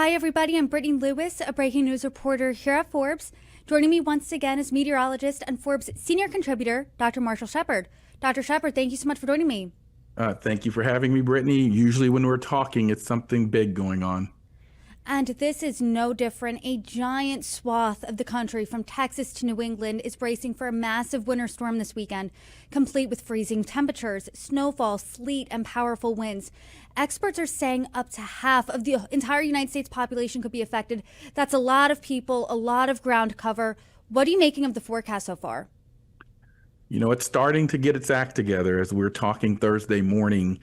Hi, everybody. I'm Brittany Lewis, a breaking news reporter here at Forbes. Joining me once again is meteorologist and Forbes senior contributor, Dr. Marshall Shepard. Dr. Shepard, thank you so much for joining me. Thank you for having me, Brittany. Usually when we're talking, it's something big going on. And this is no different. A giant swath of the country from Texas to New England is bracing for a massive winter storm this weekend, complete with freezing temperatures, snowfall, sleet, and powerful winds. Experts are saying up to half of the entire United States population could be affected. That's a lot of people, a lot of ground cover. What are you making of the forecast so far? You know, it's starting to get its act together as we're talking Thursday morning.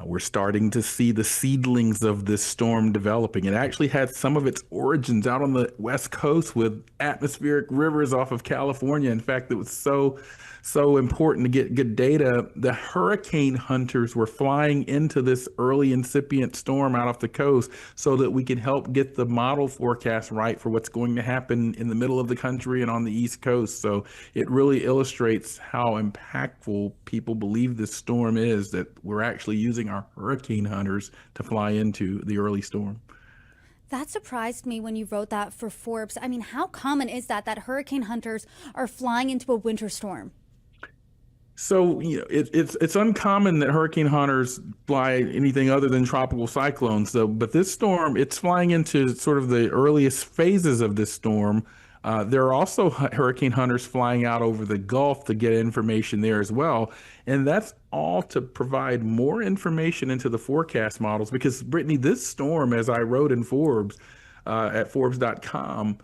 We're starting to see the seedlings of this storm developing. It actually had some of its origins out on the West Coast with atmospheric rivers off of California. In fact, it was so important to get good data. The hurricane hunters were flying into this early incipient storm out off the coast so that we could help get the model forecast right for what's going to happen in the middle of the country and on the East Coast. So it really illustrates how impactful people believe this storm is, that we're actually using our hurricane hunters to fly into the early storm. That surprised me when you wrote that for Forbes. I mean, how common is that hurricane hunters are flying into a winter storm? So, it's uncommon that hurricane hunters fly anything other than tropical cyclones. So, but this storm, it's flying into sort of the earliest phases of this storm. There are also hurricane hunters flying out over the Gulf to get information there as well. And that's all to provide more information into the forecast models. Because, Brittany, this storm, as I wrote in Forbes at Forbes.com,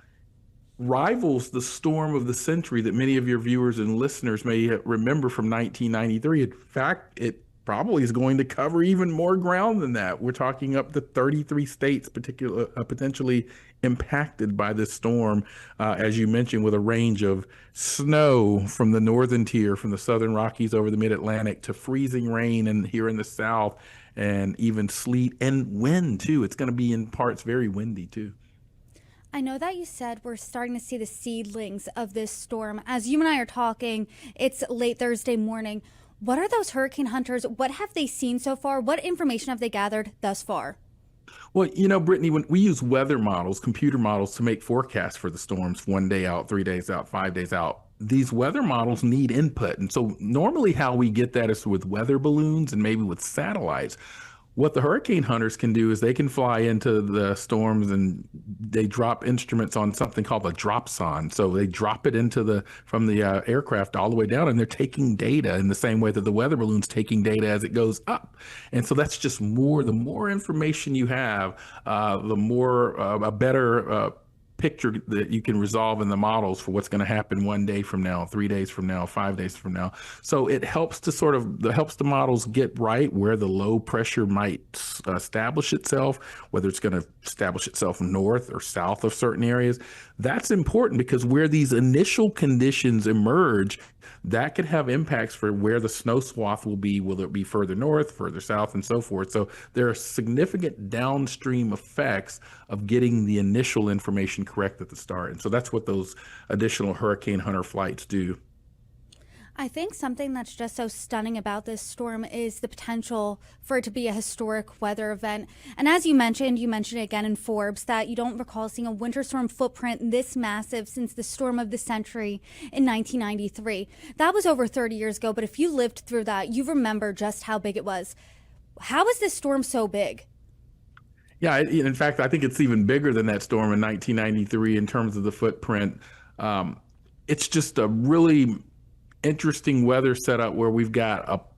rivals the storm of the century that many of your viewers and listeners may remember from 1993. In fact, it probably is going to cover even more ground than that. We're talking up to 33 states potentially impacted by this storm, as you mentioned, with a range of snow from the northern tier, from the southern Rockies over the mid-Atlantic, to freezing rain and here in the south, and even sleet and wind too. It's going to be in parts very windy too. I know that you said we're starting to see the seedlings of this storm. As you and I are talking, it's late Thursday morning. What are those hurricane hunters? What have they seen so far? What information have they gathered thus far? Well, Brittany, when we use weather models, computer models, to make forecasts for the storms, 1 day out, 3 days out, 5 days out, these weather models need input. And so normally how we get that is with weather balloons and maybe with satellites. What the hurricane hunters can do is they can fly into the storms and they drop instruments on something called a dropson. So they drop it from the aircraft all the way down, and they're taking data in the same way that the weather balloon's taking data as it goes up. And so that's just the more information you have, the more a better picture that you can resolve in the models for what's going to happen 1 day from now, 3 days from now, 5 days from now. So it helps to helps the models get right where the low pressure might establish itself, whether it's going to establish itself north or south of certain areas. That's important because where these initial conditions emerge, that could have impacts for where the snow swath will be. Will it be further north, further south, and so forth? So there are significant downstream effects of getting the initial information correct at the start. And so that's what those additional hurricane hunter flights do. I think something that's just so stunning about this storm is the potential for it to be a historic weather event. And as you mentioned it again in Forbes, that you don't recall seeing a winter storm footprint this massive since the storm of the century in 1993. That was over 30 years ago, but if you lived through that, you remember just how big it was. How is this storm so big? Yeah, in fact, I think it's even bigger than that storm in 1993 in terms of the footprint. It's just a really interesting weather setup where we've got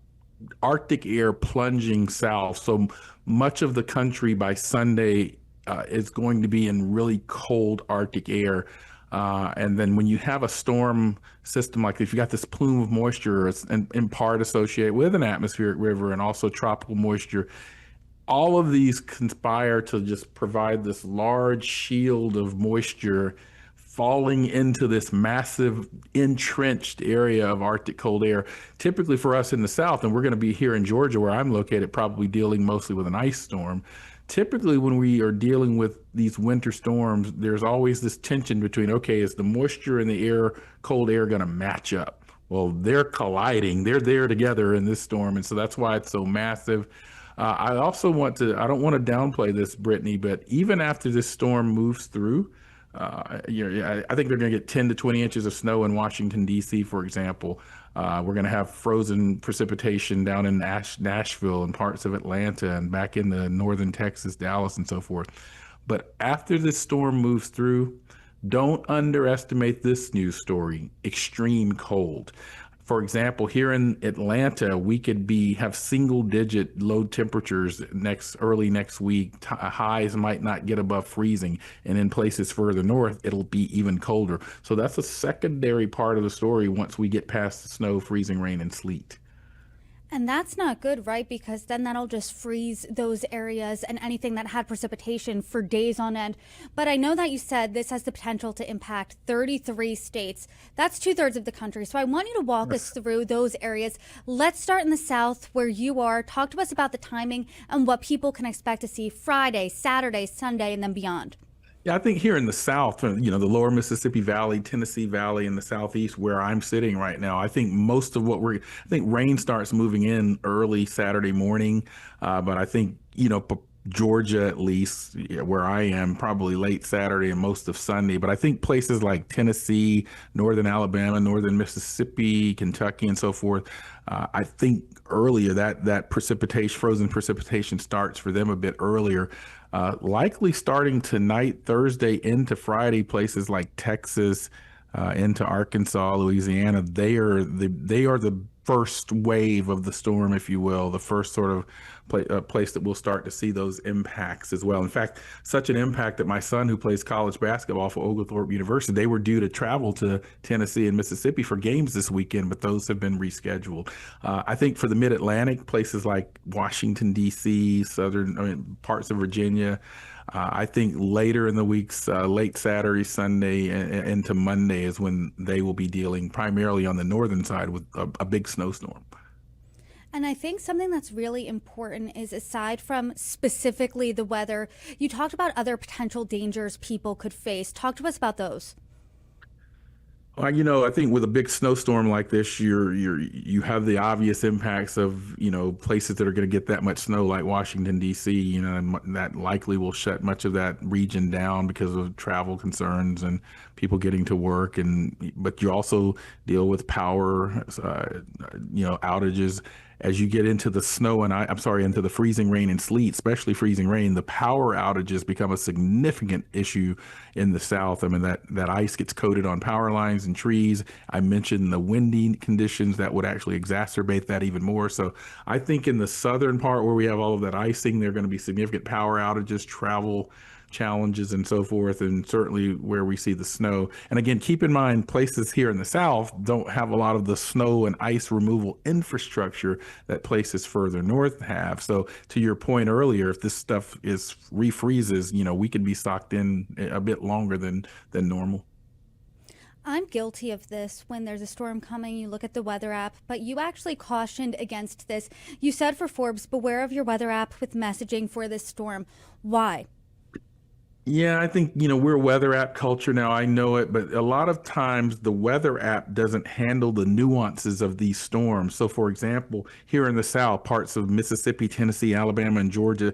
Arctic air plunging south. So much of the country by Sunday is going to be in really cold Arctic air. And then when you have a storm system like this, you got this plume of moisture, it's in part associated with an atmospheric river and also tropical moisture. All of these conspire to just provide this large shield of moisture falling into this massive entrenched area of Arctic cold air. Typically for us in the South, and we're going to be here in Georgia where I'm located, probably dealing mostly with an ice storm. Typically when we are dealing with these winter storms, there's always this tension between, okay, is the moisture in the air, cold air, going to match up? Well, they're colliding. They're there together in this storm. And so that's why it's so massive. I also I don't want to downplay this, Brittany, but even after this storm moves through, yeah, I think they're going to get 10 to 20 inches of snow in Washington, D.C., for example. We're going to have frozen precipitation down in Nashville and parts of Atlanta and back in the northern Texas, Dallas, and so forth. But after this storm moves through, don't underestimate this news story: extreme cold. For example, here in Atlanta, we could be have single digit low temperatures early next week. Highs might not get above freezing, and in places further north, it'll be even colder. So that's a secondary part of the story once we get past the snow, freezing rain, and sleet. And that's not good, right? Because then that'll just freeze those areas and anything that had precipitation for days on end. But I know that you said this has the potential to impact 33 states. That's two-thirds of the country. So I want you to walk us through those areas. Let's start in the South where you are. Talk to us about the timing and what people can expect to see Friday, Saturday, Sunday, and then beyond. Yeah, I think here in the South, the lower Mississippi Valley, Tennessee Valley, and the Southeast, where I'm sitting right now, I think most of I think rain starts moving in early Saturday morning. But I think, Georgia, at least yeah, where I am, probably late Saturday and most of Sunday. But I think places like Tennessee, northern Alabama, northern Mississippi, Kentucky, and so forth, I think earlier that precipitation, frozen precipitation starts for them a bit earlier. Likely starting tonight, Thursday into Friday, places like Texas, into Arkansas, Louisiana, they are the first wave of the storm, if you will, the first sort of place that we'll start to see those impacts as well. In fact, such an impact that my son, who plays college basketball for Oglethorpe University, they were due to travel to Tennessee and Mississippi for games this weekend, but those have been rescheduled. I think for the Mid-Atlantic, places like Washington, D.C., parts of Virginia, I think later in the weeks, late Saturday, Sunday, and into Monday is when they will be dealing primarily on the northern side with a big snowstorm. And I think something that's really important is, aside from specifically the weather, you talked about other potential dangers people could face. Talk to us about those. Well, I think with a big snowstorm like this, you have the obvious impacts of, places that are going to get that much snow, like Washington, D.C., and that likely will shut much of that region down because of travel concerns and people getting to work. But you also deal with power, outages. As you get into the snow and I'm sorry, into the freezing rain and sleet, especially freezing rain, the power outages become a significant issue in the South. I mean, that ice gets coated on power lines and trees. I mentioned the windy conditions that would actually exacerbate that even more. So I think in the southern part where we have all of that icing, there are going to be significant power outages, travel challenges, and so forth, and certainly where we see the snow. And again, keep in mind, places here in the South don't have a lot of the snow and ice removal infrastructure that places further north have. So to your point earlier, if this stuff is refreezes, we could be socked in a bit longer than normal. I'm guilty of this. When there's a storm coming, you look at the weather app, but you actually cautioned against this. You said for Forbes, beware of your weather app with messaging for this storm. Why? Yeah, I think, we're weather app culture now. I know it, but a lot of times the weather app doesn't handle the nuances of these storms. So, for example, here in the South, parts of Mississippi, Tennessee, Alabama, and Georgia,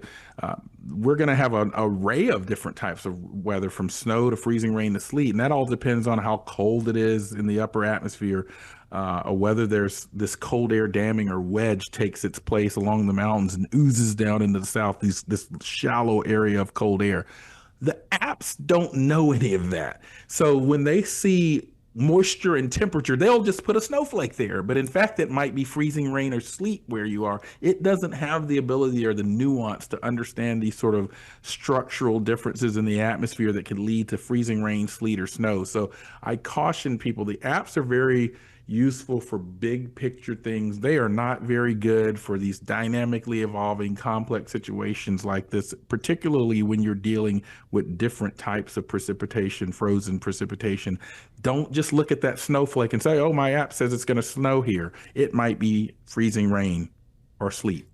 we're going to have an array of different types of weather, from snow to freezing rain to sleet. And that all depends on how cold it is in the upper atmosphere. Or whether there's this cold air damming or wedge takes its place along the mountains and oozes down into the South, this shallow area of cold air. The apps don't know any of that. So when they see moisture and temperature, they'll just put a snowflake there. But in fact, it might be freezing rain or sleet where you are. It doesn't have the ability or the nuance to understand these sort of structural differences in the atmosphere that could lead to freezing rain, sleet, or snow. So I caution people, the apps are very useful for big picture things. They are not very good for these dynamically evolving complex situations like this, particularly when you're dealing with different types of precipitation, frozen precipitation. Don't just look at that snowflake and say, oh, my app says it's going to snow here. It might be freezing rain or sleet.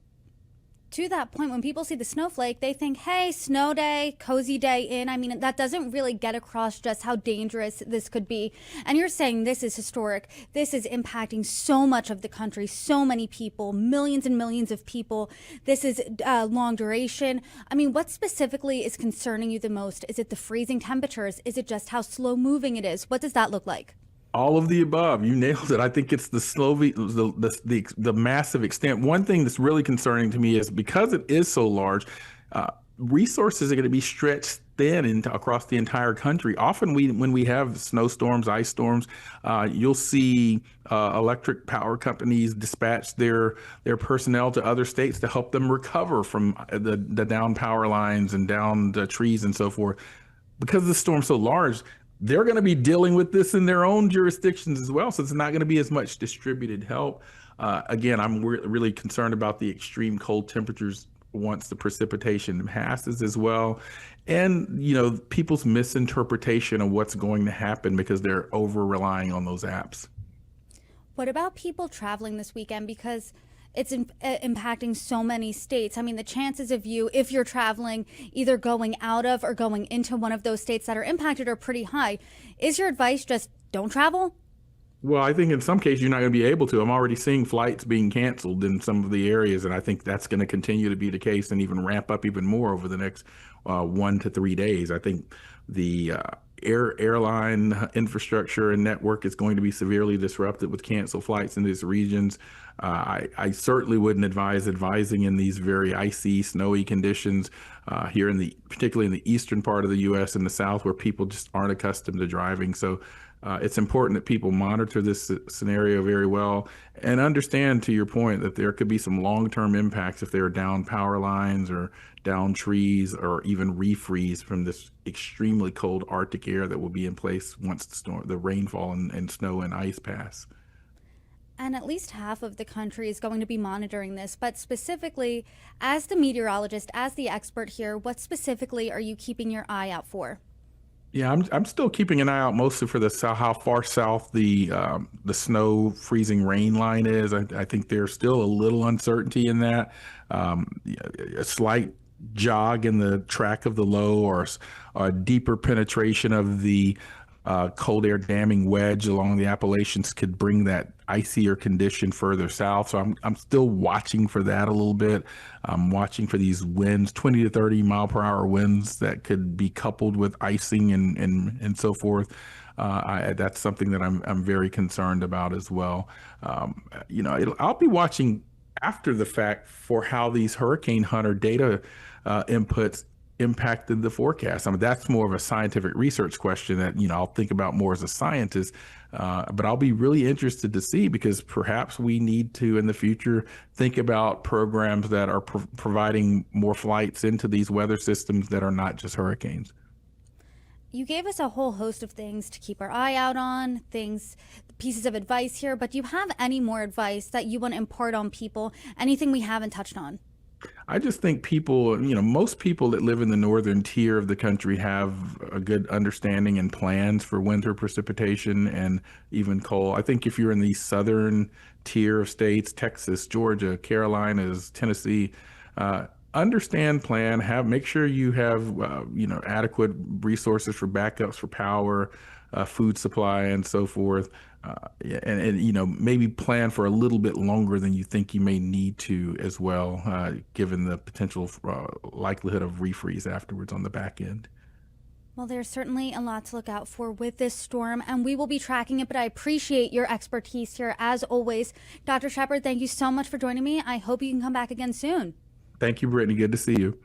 to that point, when people see the snowflake, they think, hey, snow day, cozy day in. I mean, that doesn't really get across just how dangerous this could be. And you're saying this is historic. This is impacting so much of the country, so many people, millions and millions of people. This is long duration. I mean, what specifically is concerning you the most? Is it the freezing temperatures? Is it just how slow moving it is? What does that look like? All of the above. You nailed it. I think it's the massive extent. One thing that's really concerning to me is because it is so large, resources are going to be stretched thin across the entire country. Often, when we have snowstorms, ice storms, you'll see electric power companies dispatch their personnel to other states to help them recover from the down power lines and down the trees and so forth. Because the storm's so large, they're going to be dealing with this in their own jurisdictions as well. So it's not going to be as much distributed help. Again, I'm really concerned about the extreme cold temperatures once the precipitation passes as well. And, people's misinterpretation of what's going to happen because they're over relying on those apps. What about people traveling this weekend? Because it's impacting so many states. I mean, the chances of you, if you're traveling, either going out of or going into one of those states that are impacted are pretty high. Is your advice just don't travel? Well, I think in some cases you're not going to be able to. I'm already seeing flights being canceled in some of the areas, and I think that's going to continue to be the case and even ramp up even more over the next 1 to 3 days. I think the airline infrastructure and network is going to be severely disrupted with canceled flights in these regions. I certainly wouldn't advising in these very icy, snowy conditions here particularly in the eastern part of the U.S. and the South, where people just aren't accustomed to driving. So it's important that people monitor this scenario very well and understand, to your point, that there could be some long-term impacts if there are down power lines or down trees or even refreeze from this extremely cold Arctic air that will be in place once the rainfall and snow and ice pass. And at least half of the country is going to be monitoring this. But specifically, as the meteorologist, as the expert here, what specifically are you keeping your eye out for? Yeah, I'm still keeping an eye out mostly for how far south the snow freezing rain line is. I think there's still a little uncertainty in that. A slight jog in the track of the low or a deeper penetration of the cold air damming wedge along the Appalachians could bring that icier condition further south. So I'm still watching for that a little bit. I'm watching for these winds, 20 to 30 mile per hour winds that could be coupled with icing and so forth. That's something that I'm very concerned about as well. I'll be watching after the fact for how these hurricane hunter data inputs impacted the forecast. I mean, that's more of a scientific research question that, I'll think about more as a scientist, but I'll be really interested to see, because perhaps we need to, in the future, think about programs that are providing more flights into these weather systems that are not just hurricanes. You gave us a whole host of things to keep our eye out on, pieces of advice here, but do you have any more advice that you want to impart on people? Anything we haven't touched on? I just think people, most people that live in the northern tier of the country have a good understanding and plans for winter precipitation and even cold. I think if you're in the southern tier of states, Texas, Georgia, Carolinas, Tennessee, make sure you have, adequate resources for backups for power, food supply and so forth. And maybe plan for a little bit longer than you think you may need to as well, given the potential likelihood of refreeze afterwards on the back end. Well, there's certainly a lot to look out for with this storm, and we will be tracking it, but I appreciate your expertise here as always. Dr. Shepard, thank you so much for joining me. I hope you can come back again soon. Thank you, Brittany. Good to see you.